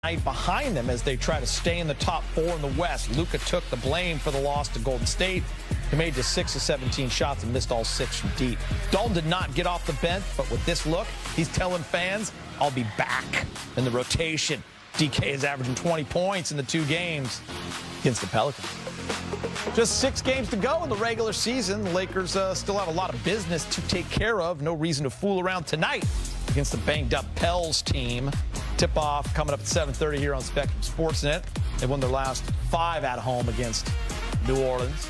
night behind them as they try to stay in the top 4 in the West. Luka took the blame for the loss to Golden State. He made just 6 of 17 shots and missed all 6 from deep. Dalton did not get off the bench, but with this look, he's telling fans, I'll be back in the rotation. DK is averaging 20 points in the 2 games against the Pelicans. Just 6 games to go in the regular season. The Lakers still have a lot of business to take care of. No reason to fool around tonight against the banged-up Pels team. Tip-off coming up at 7:30 here on Spectrum Sportsnet. They won their last 5 at home against New Orleans.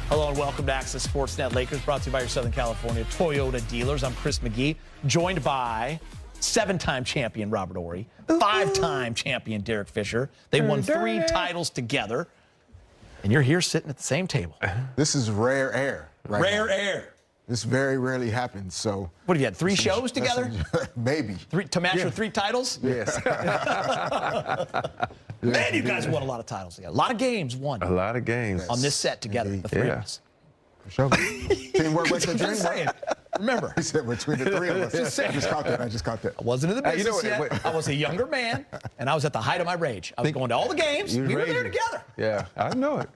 Hello and welcome to Access Sportsnet Lakers, brought to you by your Southern California Toyota dealers. I'm Chris McGee, joined by 7-time champion Robert Horry, 5-time champion Derek Fisher. They won 3 titles together, and you're here sitting at the same table. This is rare air. Rare air. This very rarely happens. So what have you had? 3 shows together? Maybe. 3 to match your 3 titles? Yes. Man, you guys won a lot of titles together. A lot of games won. A lot of games. On this set together, the 3 of us. For sure. Teamwork makes the dream work. Remember. He said between the 3 of us. Just saying. I just caught that. I wasn't in the business yet. I was a younger man, and I was at the height of my rage. I was going to all the games. We were there together. Yeah, I know it.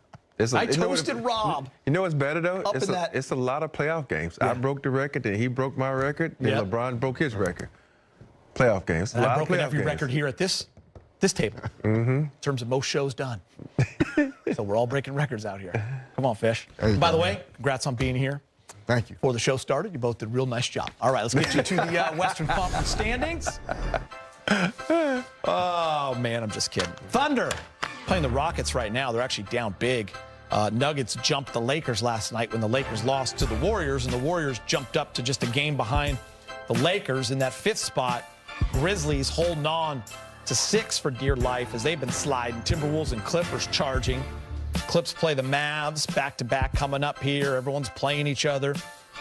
I toasted Rob. You know what's better, though? It's a lot of playoff games. Yeah. I broke the record, then he broke my record, then LeBron broke his record. Playoff games. And I broke every record here at this table in terms of most shows done. So we're all breaking records out here. Come on, Fish. By the way, congrats on being here. Thank you. Before the show started, you both did a real nice job. All right, let's get you to the Western Conference standings. Oh, man, I'm just kidding. Thunder playing the Rockets right now. They're actually down big. Nuggets jumped the Lakers last night when the Lakers lost to the Warriors, and the Warriors jumped up to just a game behind the Lakers in that 5th spot. Grizzlies holding on to 6 for dear life as they've been sliding. Timberwolves and Clippers charging. Clips play the Mavs back-to-back coming up here. Everyone's playing each other.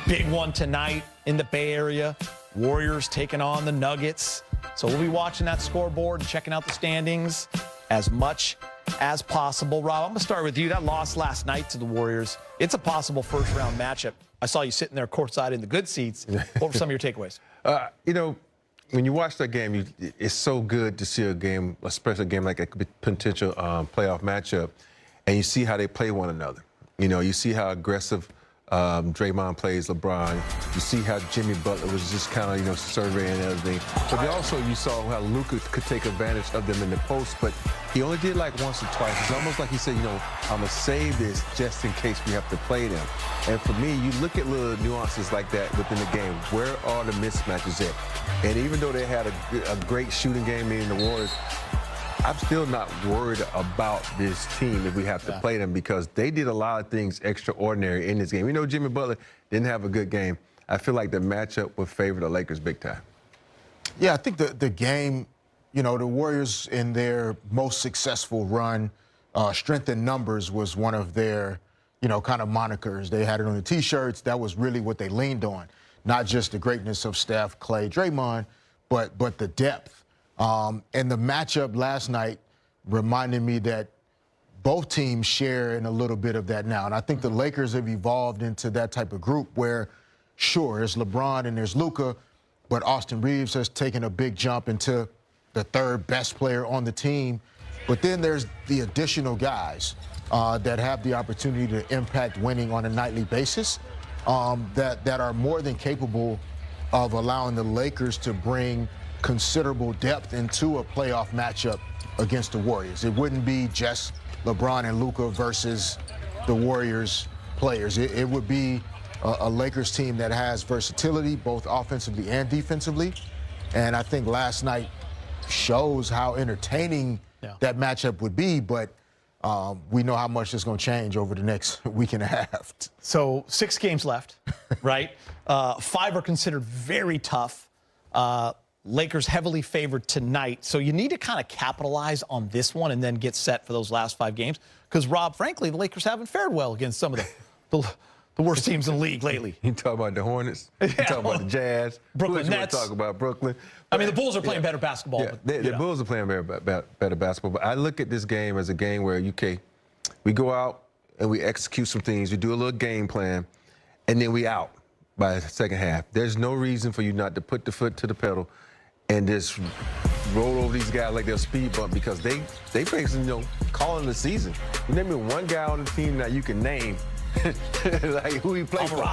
Big one tonight in the Bay Area. Warriors taking on the Nuggets. So we'll be watching that scoreboard and checking out the standings as much as possible. Rob, I'm going to start with you. That loss last night to the Warriors, it's a possible first-round matchup. I saw you sitting there courtside in the good seats. What were some of your takeaways? You know, when you watch that game, it's so good to see a game, especially a game like a potential playoff matchup, and you see how they play one another. You know, you see how aggressive Draymond plays LeBron. You see how Jimmy Butler was just kind of, surveying everything. But also you saw how Luka could take advantage of them in the post, but he only did like once or twice. It's almost like he said, I'm going to save this just in case we have to play them. And for me, you look at little nuances like that within the game. Where are the mismatches at? And even though they had a great shooting game in the Warriors, I'm still not worried about this team if we have to play them because they did a lot of things extraordinary in this game. Jimmy Butler didn't have a good game. I feel like the matchup would favor the Lakers big time. Yeah, I think the game, the Warriors in their most successful run, strength in numbers was one of their, kind of monikers. They had it on the T-shirts. That was really what they leaned on. Not just the greatness of Steph, Clay, Draymond, but the depth. And the matchup last night reminded me that both teams share in a little bit of that now. And I think the Lakers have evolved into that type of group where, sure, there's LeBron and there's Luka, but Austin Reeves has taken a big jump into the 3rd best player on the team. But then there's the additional guys that have the opportunity to impact winning on a nightly basis that are more than capable of allowing the Lakers to bring considerable depth into a playoff matchup against the Warriors. It wouldn't be just LeBron and Luka versus the Warriors players. It would be a Lakers team that has versatility, both offensively and defensively. And I think last night shows how entertaining that matchup would be, but we know how much it's going to change over the next week and a half. So 6 games left, right? 5 are considered very tough. Lakers heavily favored tonight. So you need to kind of capitalize on this one and then get set for those last 5 games. Because, Rob, frankly, the Lakers haven't fared well against some of the worst teams in the league lately. You talk about the Hornets. You talk about the Jazz. Brooklyn Nets. Talk about Brooklyn. I mean, the Bulls are playing better basketball. Yeah, the Bulls are playing better basketball. But I look at this game as a game where, we go out and we execute some things. We do a little game plan, and then we out by the second half. There's no reason for you not to put the foot to the pedal and just roll over these guys like they're speed bump because they basically, calling the season. You name me one guy on the team that you can name, like who he played for.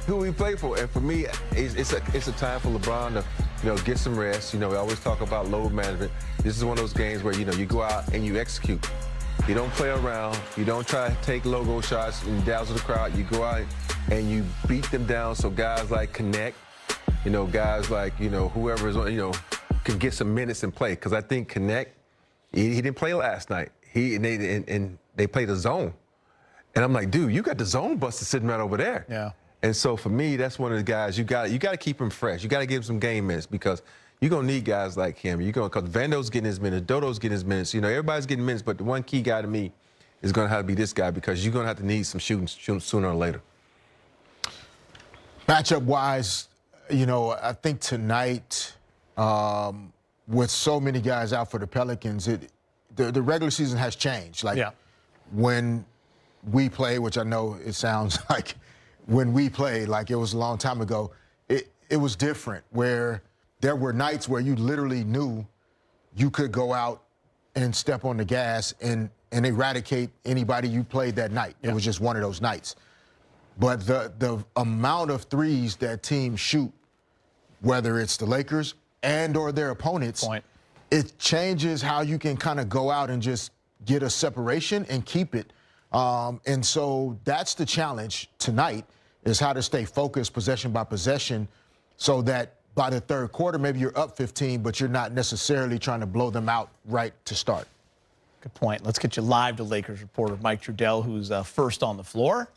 Who he played for. And for me, it's a time for LeBron to, get some rest. We always talk about load management. This is one of those games where, you go out and you execute. You don't play around. You don't try to take logo shots and dazzle the crowd. You go out and you beat them down so guys like Connect, guys like, whoever is on, can get some minutes and play. Because I think Connect, he didn't play last night. And they played a zone. And I'm like, dude, you got the zone buster sitting right over there. Yeah. And so for me, that's one of the guys you got to keep him fresh. You got to give him some game minutes because you're going to need guys like him. Because Vando's getting his minutes, Dodo's getting his minutes. Everybody's getting minutes, but the one key guy to me is going to have to be this guy because you're going to have to need some shooting sooner or later. Matchup-wise, I think tonight, with so many guys out for the Pelicans, the regular season has changed. When we play, which I know it sounds like when we played, like it was a long time ago, it was different where there were nights where you literally knew you could go out and step on the gas and eradicate anybody you played that night. It was just one of those nights. But the amount of threes that teams shoot, whether it's the Lakers and or their opponents, it changes how you can kind of go out and just get a separation and keep it. And so that's the challenge tonight, is how to stay focused possession by possession so that by the third quarter, maybe you're up 15, but you're not necessarily trying to blow them out right to start. Good point. Let's get you live to Lakers reporter Mike Trudell, who's first on the floor.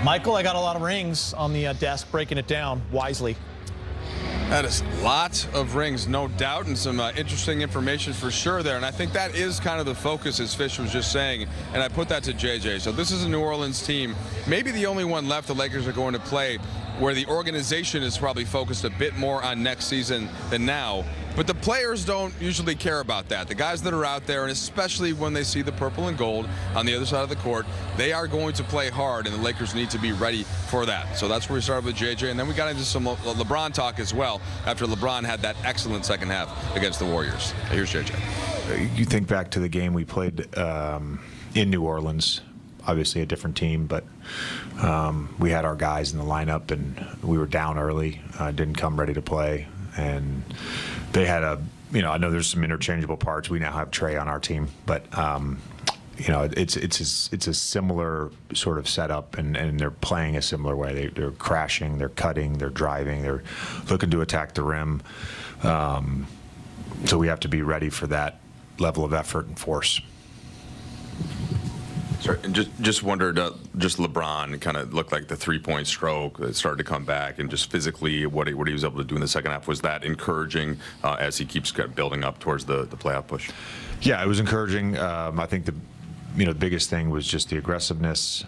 Michael, I got a lot of rings on the desk, breaking it down wisely. That is lots of rings, no doubt, and some interesting information for sure there. And I think that is kind of the focus, as Fish was just saying, and I put that to JJ. So this is a New Orleans team, maybe the only one left the Lakers are going to play where the organization is probably focused a bit more on next season than now. But the players don't usually care about that. The guys that are out there, and especially when they see the purple and gold on the other side of the court, they are going to play hard, and the Lakers need to be ready for that. So that's where we started with JJ, and then we got into some LeBron talk as well after LeBron had that excellent second half against the Warriors. Here's JJ. You think back to the game we played in New Orleans. Obviously a different team, but we had our guys in the lineup, and we were down early, didn't come ready to play, and they had I know there's some interchangeable parts. We now have Trey on our team, but it's a similar sort of setup, and they're playing a similar way. They're crashing, they're cutting, they're driving, they're looking to attack the rim. So we have to be ready for that level of effort and force. Sorry, and just wondered, just LeBron kind of looked like the three-point stroke that started to come back, and just physically what he was able to do in the second half. Was that encouraging as he keeps building up towards the playoff push? Yeah, it was encouraging. I think the biggest thing was just the aggressiveness,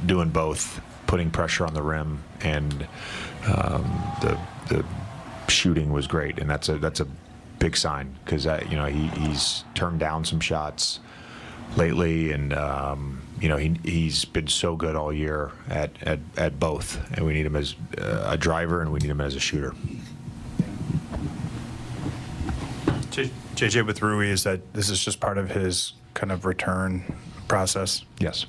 doing both, putting pressure on the rim, and the shooting was great, and that's a big sign because he's turned down some shots lately, and he's been so good all year at both, and we need him as a driver and we need him as a shooter. JJ with Rui, is that this is just part of his kind of return process? Yes.